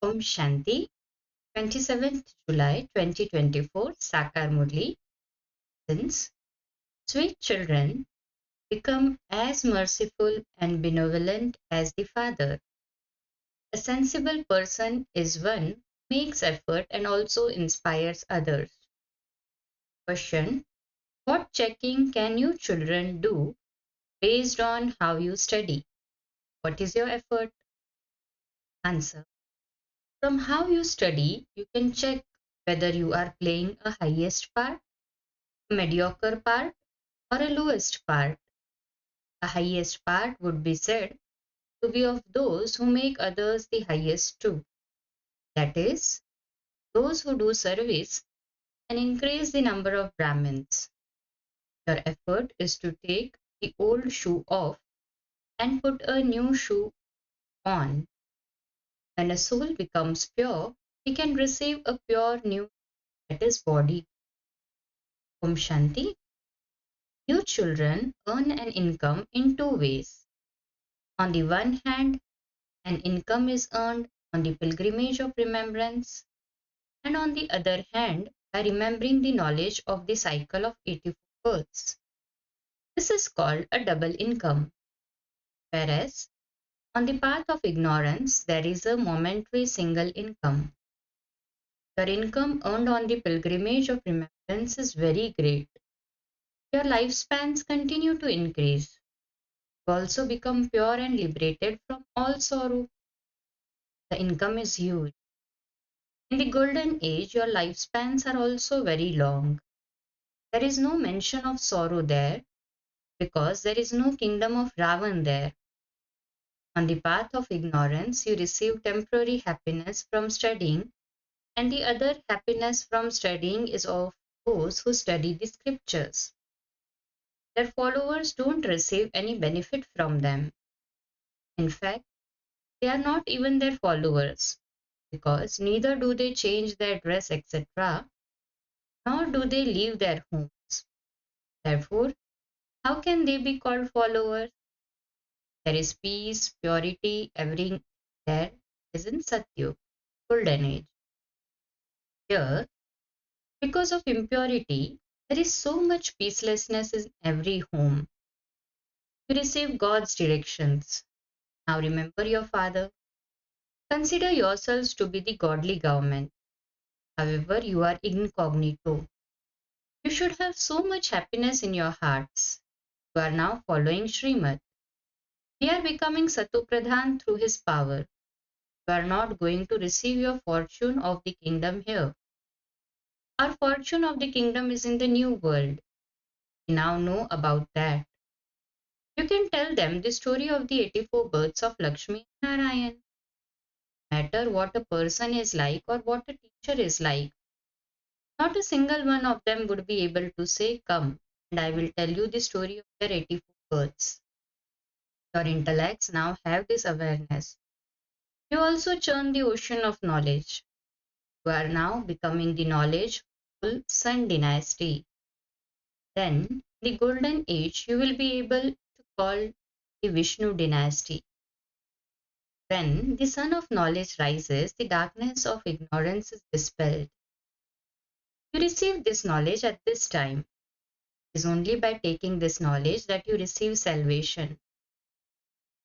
Om Shanti, 27th July 2024, Sakar Murli. Since sweet children become as merciful and benevolent as the Father. A sensible person is one who makes effort and also inspires others. Question: what checking can you children do based on how you study? What is your effort? Answer: from how you study, you can check whether you are playing a highest part, a mediocre part, or a lowest part. The highest part would be said to be of those who make others the highest too. That is, those who do service and increase the number of Brahmins. Your effort is to take the old shoe off and put a new shoe on. When a soul becomes pure, he can receive a pure new, that is, body. Om Shanti. You children earn an income in two ways. On the one hand, an income is earned on the pilgrimage of remembrance, and on the other hand, by remembering the knowledge of the cycle of 84 births. This is called a double income. Whereas, on the path of ignorance, there is a momentary single income. Your income earned on the pilgrimage of remembrance is very great. Your lifespans continue to increase. You also become pure and liberated from all sorrow. The income is huge. In the golden age, your lifespans are also very long. There is no mention of sorrow there because there is no kingdom of Ravan there. On the path of ignorance, you receive temporary happiness from studying, and the other happiness from studying is of those who study the scriptures. Their followers don't receive any benefit from them. In fact, they are not even their followers because neither do they change their dress, etc., nor do they leave their homes. Therefore, how can they be called followers? There is peace, purity, everything there is in Satyug, golden age. Here, because of impurity, there is so much peacelessness in every home. You receive God's directions. Now remember your father. Consider yourselves to be the godly government. However, you are incognito. You should have so much happiness in your hearts. You are now following Srimad. We are becoming Satupradhan through his power. You are not going to receive your fortune of the kingdom here. Our fortune of the kingdom is in the new world. We now know about that. You can tell them the story of the 84 births of Lakshmi and Narayan. No matter what a person is like or what a teacher is like, not a single one of them would be able to say, come, and I will tell you the story of their 84 births. Your intellects now have this awareness. You also churn the ocean of knowledge. You are now becoming the knowledgeful Sun dynasty. Then, the golden age, you will be able to call the Vishnu dynasty. When the sun of knowledge rises, the darkness of ignorance is dispelled. You receive this knowledge at this time. It is only by taking this knowledge that you receive salvation.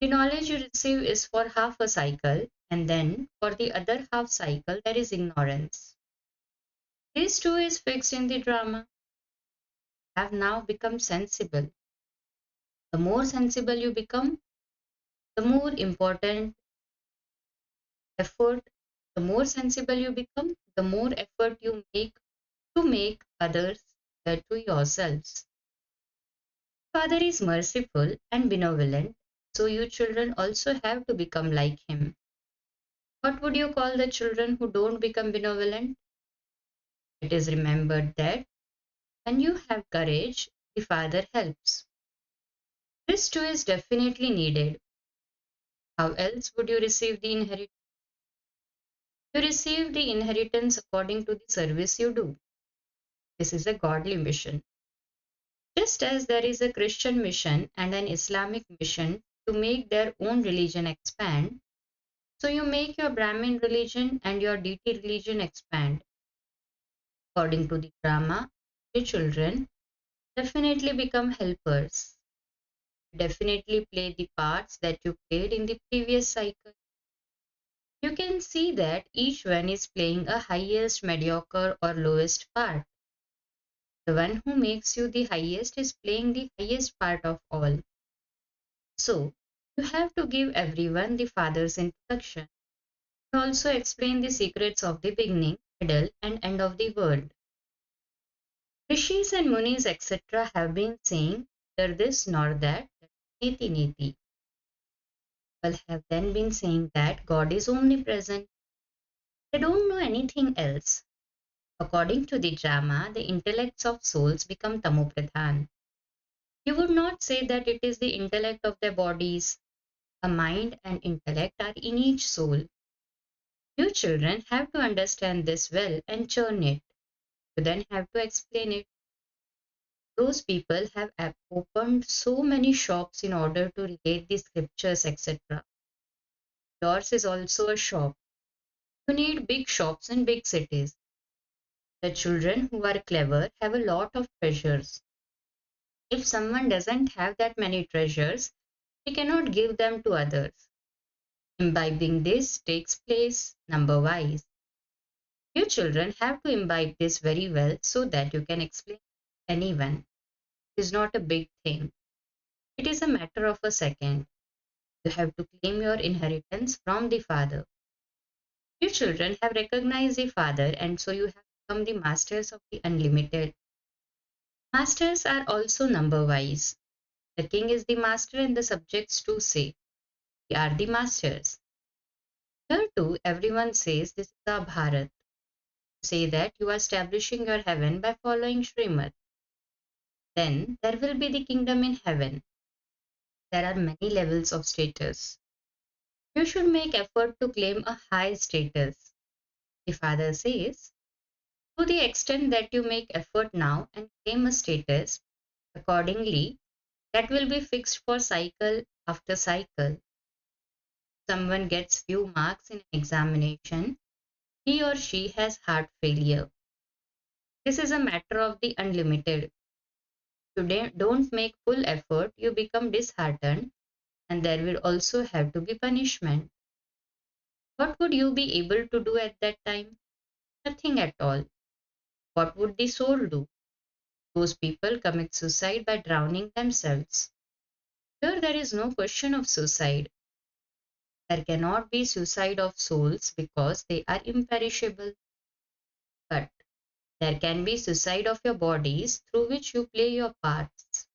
The knowledge you receive is for half a cycle, and then for the other half cycle there is ignorance. This too is fixed in the drama. You have now become sensible. The more sensible you become, the more important effort, the more sensible you become, the more effort you make to make others to yourselves. Father is merciful and benevolent, so you children also have to become like him. What would you call the children who don't become benevolent? It is remembered that when you have courage, the Father helps. This too is definitely needed. How else would you receive the inheritance? You receive the inheritance according to the service you do. This is a godly mission. Just as there is a Christian mission and an Islamic mission to make their own religion expand, So you make your Brahmin religion and your deity religion expand. According to the drama, your children definitely become helpers. Definitely play the parts that you played in the previous cycle. You can see that each one is playing a highest, mediocre, or lowest part. The one who makes you the highest is playing the highest part of all. So, you have to give everyone the father's introduction. You also explain the secrets of the beginning, middle, and end of the world. Rishis and Munis, etc., have been saying neither this nor that, neti neti. People have then been saying that God is omnipresent. They don't know anything else. According to the drama, the intellects of souls become tamopradhan. You would not say that it is the intellect of their bodies. A mind and intellect are in each soul. You children have to understand this well and churn it. You then have to explain it. Those people have opened so many shops in order to relate the scriptures, etc. Yours is also a shop. You need big shops in big cities. The children who are clever have a lot of treasures. If someone doesn't have that many treasures, he cannot give them to others. Imbibing this takes place number wise. You children have to imbibe this very well so that you can explain to anyone. It is not a big thing. It is a matter of a second. You have to claim your inheritance from the Father. You children have recognized the Father, and so you have become the masters of the unlimited. Masters are also number wise. The king is the master, and the subjects too say, we are the masters. Here too, everyone says this is our Bharat. You say that you are establishing your heaven by following Srimad. Then there will be the kingdom in heaven. There are many levels of status. You should make effort to claim a high status. The father says, to the extent that you make effort now and claim a status, accordingly, that will be fixed for cycle after cycle. Someone gets few marks in an examination, he or she has heart failure. This is a matter of the unlimited. If you don't make full effort, you become disheartened, and there will also have to be punishment. What would you be able to do at that time? Nothing at all. What would the soul do? Those people commit suicide by drowning themselves. Here there is no question of suicide. There cannot be suicide of souls because they are imperishable. But there can be suicide of your bodies through which you play your parts.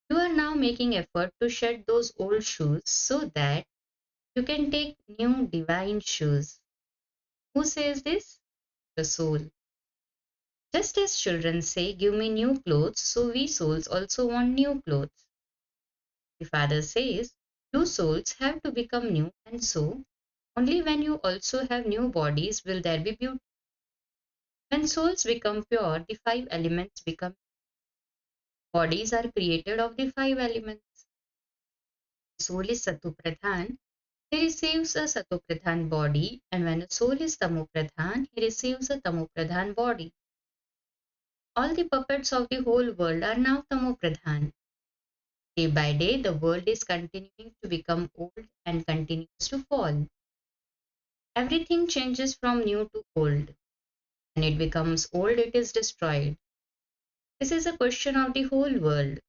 You are now making effort to shed those old shoes so that you can take new divine shoes. Who says this? The soul. Just as children say, give me new clothes, so we souls also want new clothes. The father says, you souls have to become new, and so only when you also have new bodies will there be beauty. When souls become pure, the five elements become. Bodies are created of the five elements. Soul is Satupradhan, he receives a Satupradhan body, and when a soul is Tamopradhan, he receives a Tamopradhan body. All the puppets of the whole world are now Tamopradhan. Day by day, the world is continuing to become old and continues to fall. Everything changes from new to old. When it becomes old, it is destroyed. This is a question of the whole world.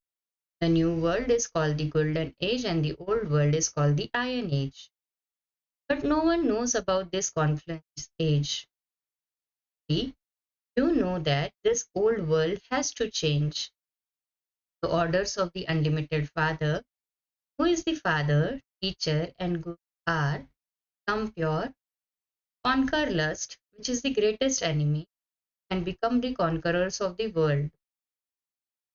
The new world is called the Golden Age and the old world is called the Iron Age. But no one knows about this confluence age. You know that this old world has to change. The orders of the unlimited Father, who is the Father, Teacher, and Guru are come pure, conquer lust, which is the greatest enemy, and become the conquerors of the world.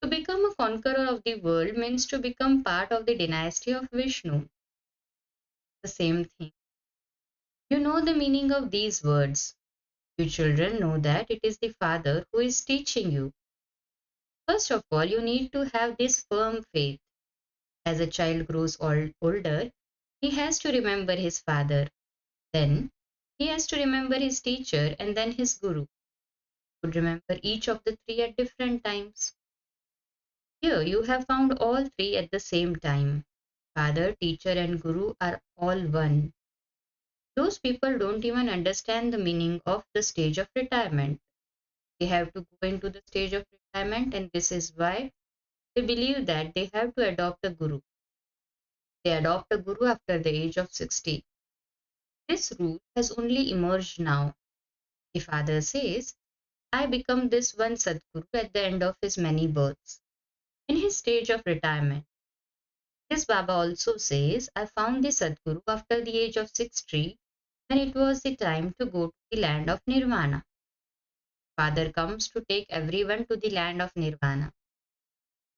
To become a conqueror of the world means to become part of the dynasty of Vishnu. The same thing. You know the meaning of these words. You children know that it is the Father who is teaching you. First of all, you need to have this firm faith. As a child grows older, He has to remember his father. Then he has to remember his teacher and then his guru. Would remember each of the three at different times. Here you have found all three at the same time. Father, teacher, and guru are all one. Those people don't even understand the meaning of the stage of retirement. They have to go into the stage of retirement, and this is why they believe that they have to adopt a guru. They adopt a guru after the age of 60. This rule has only emerged now. The father says, I become this one Sadguru at the end of his many births, in his stage of retirement. This Baba also says, I found the Sadguru after the age of 60 when it was the time to go to the land of Nirvana. Father comes to take everyone to the land of Nirvana.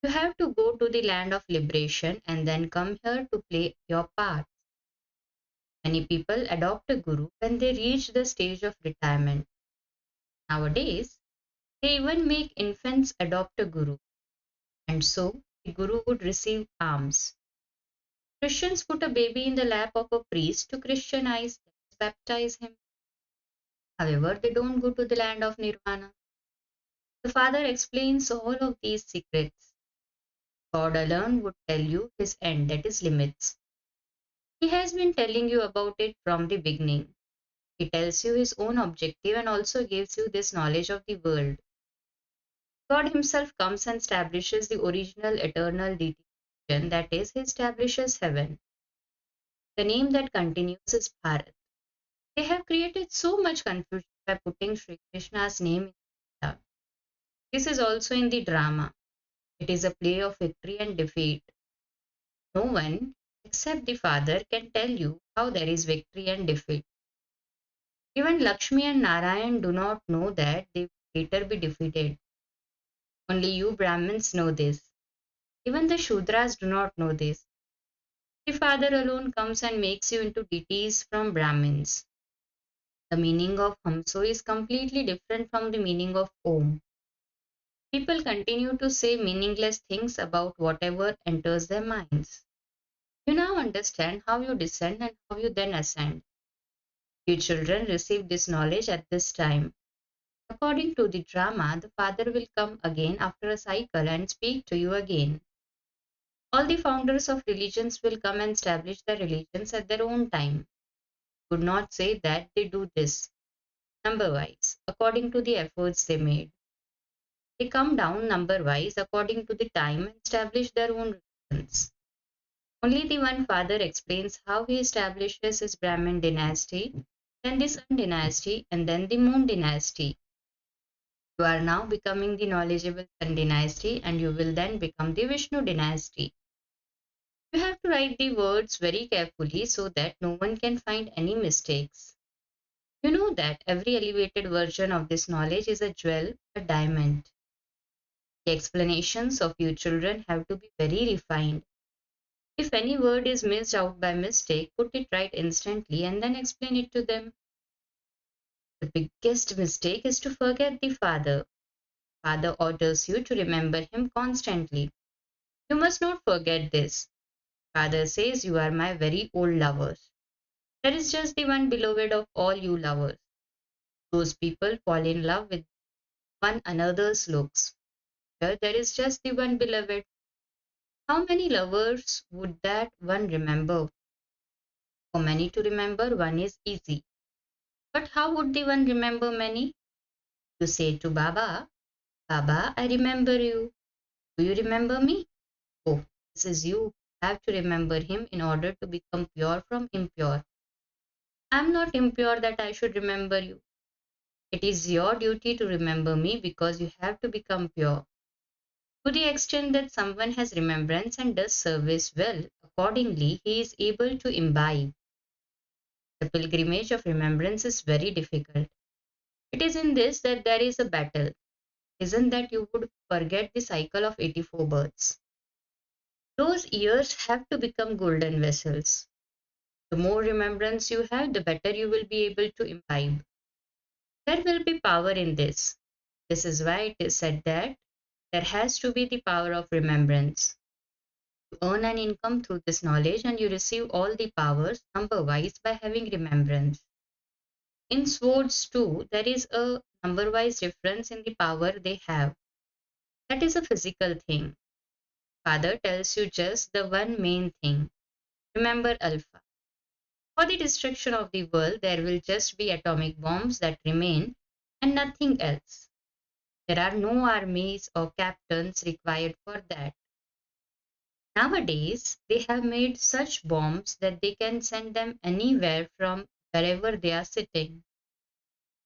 You have to go to the land of liberation and then come here to play your part. Many people adopt a guru when they reach the stage of retirement. Nowadays, they even make infants adopt a guru, and so the guru would receive alms. Christians put a baby in the lap of a priest to Christianize, baptize him. However, they don't go to the land of Nirvana. The Father explains all of these secrets. God alone would tell you his end, that is, limits. He has been telling you about it from the beginning. He tells you his own objective and also gives you this knowledge of the world. God himself comes and establishes the original eternal deity, that is, he establishes heaven. The name that continues is Bharat. They have created so much confusion by putting Sri Krishna's name in Gita. This is also in the drama. It is a play of victory and defeat. No one except the Father can tell you how there is victory and defeat. Even Lakshmi and Narayan do not know that they will later be defeated. Only you Brahmins know this. Even the Shudras do not know this. The Father alone comes and makes you into deities from Brahmins. The meaning of Hamso is completely different from the meaning of Om. People continue to say meaningless things about whatever enters their minds. You now understand how you descend and how you then ascend. You children receive this knowledge at this time. According to the drama, the Father will come again after a cycle and speak to you again. All the founders of religions will come and establish their religions at their own time. Would not say that they do this number wise, according to the efforts they made. They come down number wise according to the time and establish their own religions. Only the one Father explains how he establishes his Brahmin dynasty, then the Sun dynasty, and then the Moon dynasty. You are now becoming the knowledgeable Sun dynasty, and you will then become the Vishnu dynasty. You have to write the words very carefully so that no one can find any mistakes. You know that every elevated version of this knowledge is a jewel, a diamond. The explanations of you children have to be very refined. If any word is missed out by mistake, put it right instantly and then explain it to them. The biggest mistake is to forget the Father. Father orders you to remember him constantly. You must not forget this. Father says you are my very old lovers. There is just the one beloved of all you lovers. Those people fall in love with one another's looks. Here there is just the one beloved. How many lovers would that one remember? For many to remember, one is easy. But how would the one remember many? You say to Baba, Baba, I remember you. Do you remember me? Oh, this is you. Have to remember him in order to become pure from impure. I am not impure that I should remember you. It is your duty to remember me because you have to become pure. To the extent that someone has remembrance and does service well, accordingly, he is able to imbibe. The pilgrimage of remembrance is very difficult. It is in this that there is a battle. Isn't that you would forget the cycle of 84 births? Those years have to become golden vessels. The more remembrance you have, the better you will be able to imbibe. There will be power in this. This is why it is said that there has to be the power of remembrance. You earn an income through this knowledge and you receive all the powers number wise by having remembrance. In swords too, there is a number wise difference in the power they have. That is a physical thing. Father tells you just the one main thing. Remember Alpha. For the destruction of the world, there will just be atomic bombs that remain and nothing else. There are no armies or captains required for that. Nowadays, they have made such bombs that they can send them anywhere from wherever they are sitting.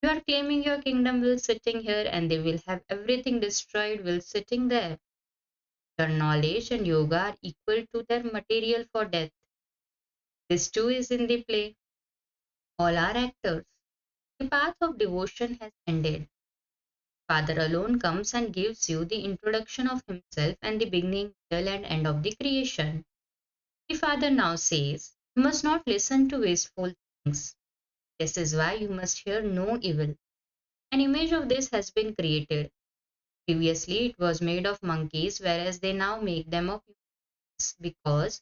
You are claiming your kingdom will sitting here and they will have everything destroyed while sitting there. Your knowledge and yoga are equal to their material for death. This too is in the play. All are actors. The path of devotion has ended. Father alone comes and gives you the introduction of himself and the beginning, middle, and end of the creation. The Father now says, you must not listen to wasteful things. This is why you must hear no evil. An image of this has been created. Previously, it was made of monkeys, whereas they now make them of humans because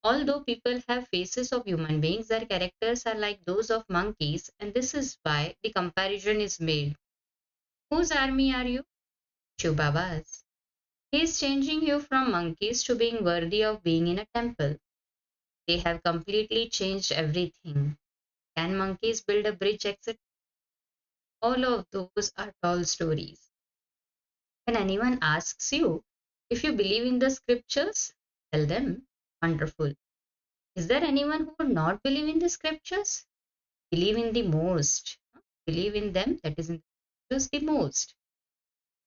although people have faces of human beings, their characters are like those of monkeys, and this is why the comparison is made. Whose army are you? Shiv Baba's. He is changing you from monkeys to being worthy of being in a temple. They have completely changed everything. Can monkeys build a bridge, etc.? All of those are tall stories. When anyone asks you if you believe in the scriptures, tell them, wonderful. Is there anyone who would not believe in the scriptures? Believe in the most. Believe in them, that is in the scriptures, the most.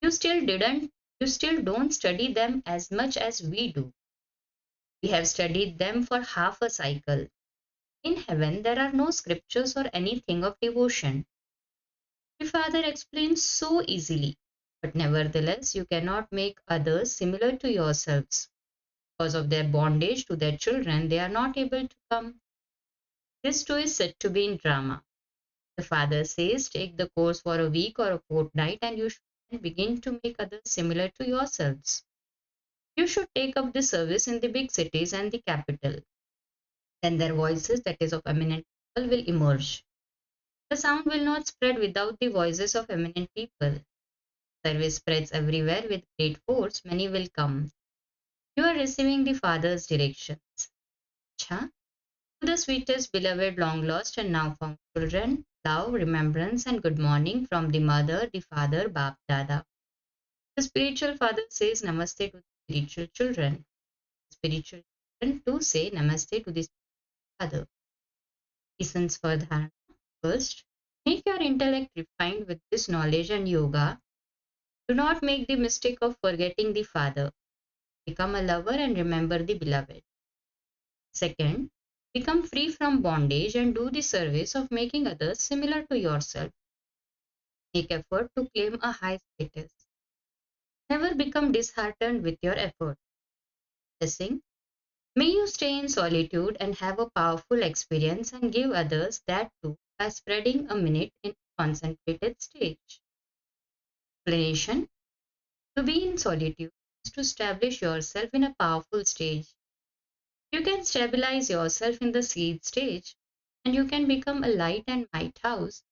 You still didn't, you still don't study them as much as we do. We have studied them for half a cycle. In heaven, there are no scriptures or anything of devotion. The Father explains so easily, but nevertheless, you cannot make others similar to yourselves. Because of their bondage to their children, they are not able to come. This too is said to be in drama. The Father says, take the course for a week or a fortnight, and you should begin to make others similar to yourselves. You should take up the service in the big cities and the capital. Then their voices, that is of eminent people, will emerge. The sound will not spread without the voices of eminent people. Service spreads everywhere with great force, many will come. You are receiving the Father's directions. Cha? To the sweetest, beloved, long lost, and now found children, love, remembrance, and good morning from the mother, the father, Bap Dada. The spiritual father says Namaste to the spiritual children. The spiritual children too say Namaste to the father. Reasons for dharana. First, make your intellect refined with this knowledge and yoga. Do not make the mistake of forgetting the Father. Become a lover and remember the beloved. Second, become free from bondage and do the service of making others similar to yourself. Make effort to claim a high status. Never become disheartened with your effort. Blessing. May you stay in solitude and have a powerful experience and give others that too by spreading a minute in a concentrated stage. Explanation. To be in solitude is to establish yourself in a powerful stage. You can stabilize yourself in the seed stage and you can become a light and might house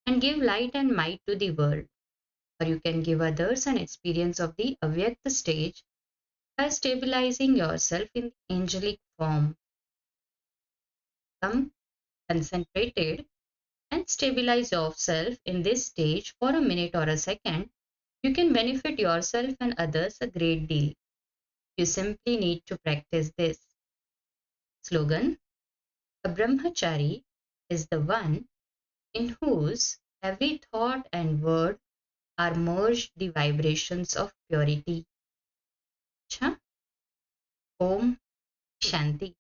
and give light and might to the world. Or you can give others an experience of the avyakta stage by stabilizing yourself in the angelic form. Become concentrated and stabilize yourself in this stage for a minute or a second. You can benefit yourself and others a great deal. You simply need to practice this. Slogan. A brahmachari is the one in whose every thought and word are merged the vibrations of purity. Cha? Om Shanti.